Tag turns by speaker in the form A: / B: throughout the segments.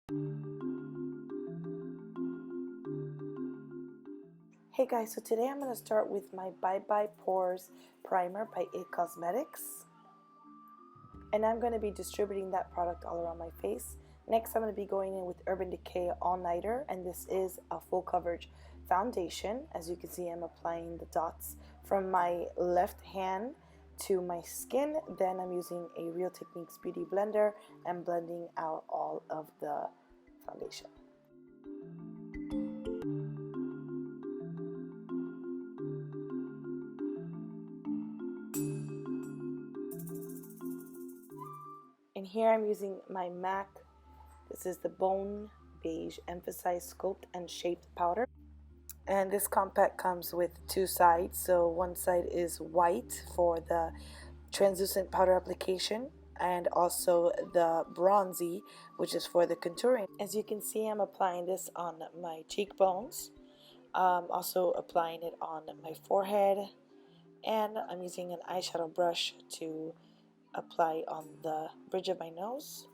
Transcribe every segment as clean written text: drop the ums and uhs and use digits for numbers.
A: Hey guys, so today I'm going to start with my Bye Bye Pores primer by IT Cosmetics, and I'm going to be distributing that product all around my face. Next I'm going to be going in with Urban Decay All Nighter, and this is a full coverage foundation. As you can see, I'm applying the dots from my left hand to my skin. Then I'm using a Real Techniques Beauty Blender and blending out all of the foundation. And here I'm using my MAC. This is the Bone Beige Emphasized Sculpt and Shaped Powder. And this compact comes with two sides. So one side is white for the translucent powder application, and also the bronzy, which is for the contouring. As you can see, I'm applying this on my cheekbones, also applying it on my forehead, and I'm using an eyeshadow brush to apply on the bridge of my nose.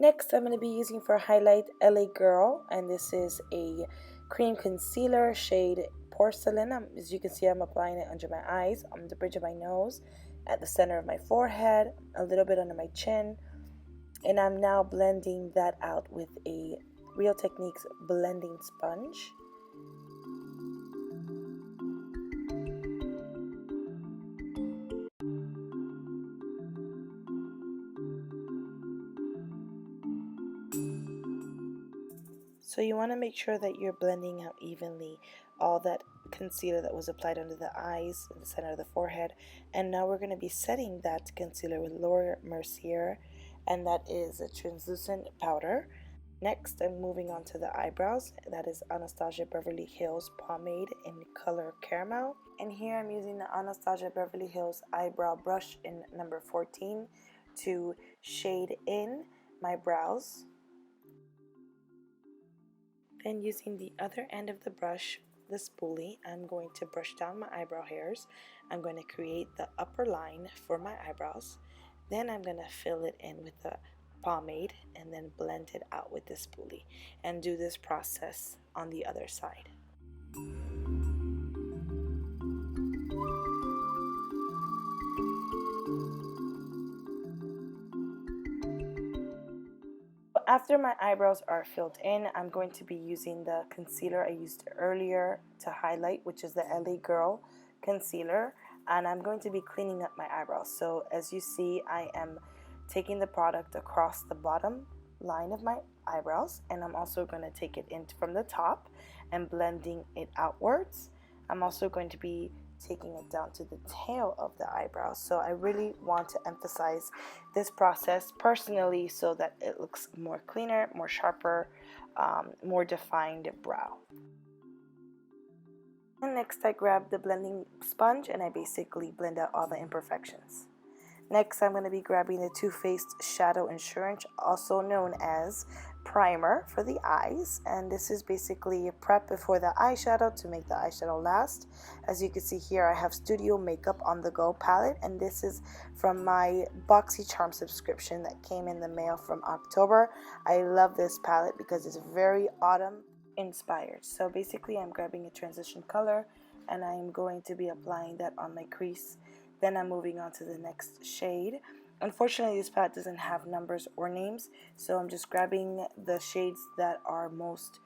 A: Next, I'm going to be using for highlight LA Girl, and this is a cream concealer shade Porcelain. As you can see, I'm applying it under my eyes, on the bridge of my nose, at the center of my forehead, a little bit under my chin, and I'm now blending that out with a Real Techniques blending sponge. So you want to make sure that you're blending out evenly all that concealer that was applied under the eyes, in the center of the forehead. And now we're going to be setting that concealer with MERCIER, and that is a translucent powder. Next, I'm moving on to the eyebrows. That is Anastasia Beverly Hills Pomade in color Caramel. And here I'm using the Anastasia Beverly Hills eyebrow brush in number 14 to shade in my brows. Then using the other end of the brush, the spoolie, I'm going to brush down my eyebrow hairs. I'm going to create the upper line for my eyebrows. Then I'm going to fill it in with the pomade and then blend it out with the spoolie, and do this process on the other side. After my eyebrows are filled in, I'm going to be using the concealer I used earlier to highlight, which is the LA Girl concealer, and I'm going to be cleaning up my eyebrows. So as you see, I am taking the product across the bottom line of my eyebrows, and I'm also going to take it in from the top and blending it outwards. I'm also going to be taking it down to the tail of the eyebrows. So I really want to emphasize this process personally so that it looks more cleaner, more sharper, more defined brow. And next I grab the blending sponge and I basically blend out all the imperfections. Next, I'm going to be grabbing the Too Faced Shadow Insurance, also known as primer for the eyes, and this is basically a prep before the eyeshadow to make the eyeshadow last. As you can see here, I have Studio Makeup On The Go palette, and this is from my BoxyCharm subscription that came in the mail from October. I love this palette because it's very autumn inspired. So basically I'm grabbing a transition color and I'm going to be applying that on my crease. Then I'm moving on to the next shade. Unfortunately, this palette doesn't have numbers or names, so I'm just grabbing the shades that are most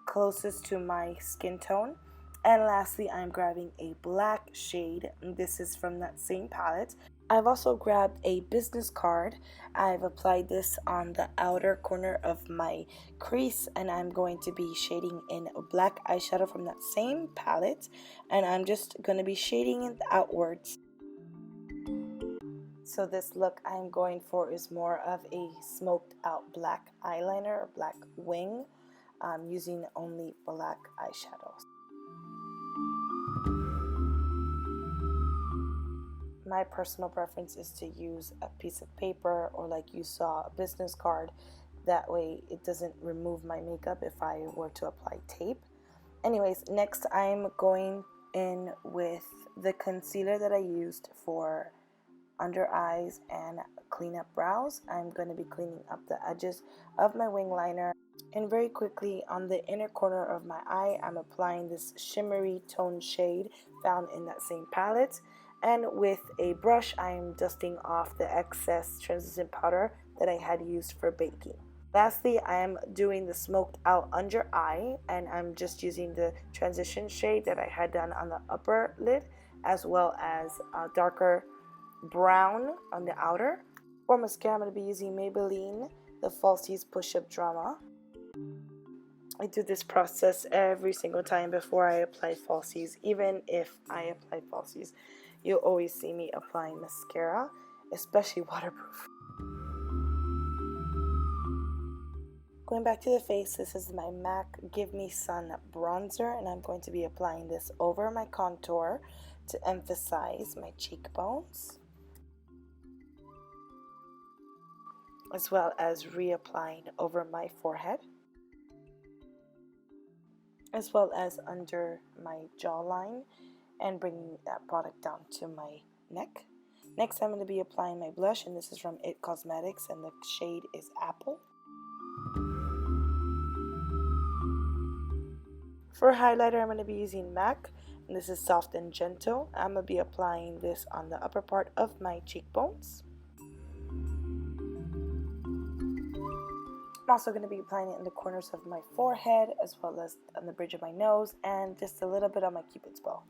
A: closest to my skin tone. And lastly, I'm grabbing a black shade. This is from that same palette. I've also grabbed a business card. I've applied this on the outer corner of my crease, and I'm going to be shading in a black eyeshadow from that same palette, and I'm just going to be shading it outwards. So this look I'm going for is more of a smoked out black eyeliner or black wing, using only black eyeshadows. My personal preference is to use a piece of paper, or like you saw, a business card. That way it doesn't remove my makeup if I were to apply tape. Anyways, next I'm going in with the concealer that I used for under eyes and clean up brows. I'm going to be cleaning up the edges of my wing liner And very quickly on the inner corner of my eye, I'm applying this shimmery tone shade found in that same palette. And with a brush, I'm dusting off the excess translucent powder that I had used for baking. Lastly, I am doing the smoked out under eye, and I'm just using the transition shade that I had done on the upper lid, as well as a darker brown on the outer. For mascara, I'm going to be using Maybelline, the Falsies Push-Up Drama. I do this process every single time before I apply falsies. Even if I apply falsies, you'll always see me applying mascara, especially waterproof. Going back to the face, this is my MAC Give Me Sun bronzer, and I'm going to be applying this over my contour to emphasize my cheekbones, as well as reapplying over my forehead, as well as under my jawline, and bringing that product down to my neck. Next, I'm going to be applying my blush, and this is from IT Cosmetics, and the shade is Apple. For highlighter, I'm going to be using MAC, and this is Soft and Gentle. I'm going to be applying this on the upper part of my cheekbones. I'm also going to be applying it in the corners of my forehead, as well as on the bridge of my nose, and just a little bit on my cupid's bow.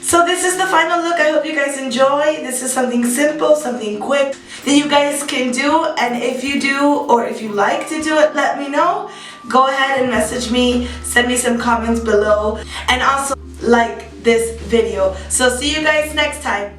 A: So this is the final look. I hope you guys enjoy. This is something simple, something quick that you guys can do. And if you do, or if you like to do it, let me know. Go ahead and message me. Send me some comments below. And also like this video. So see you guys next time.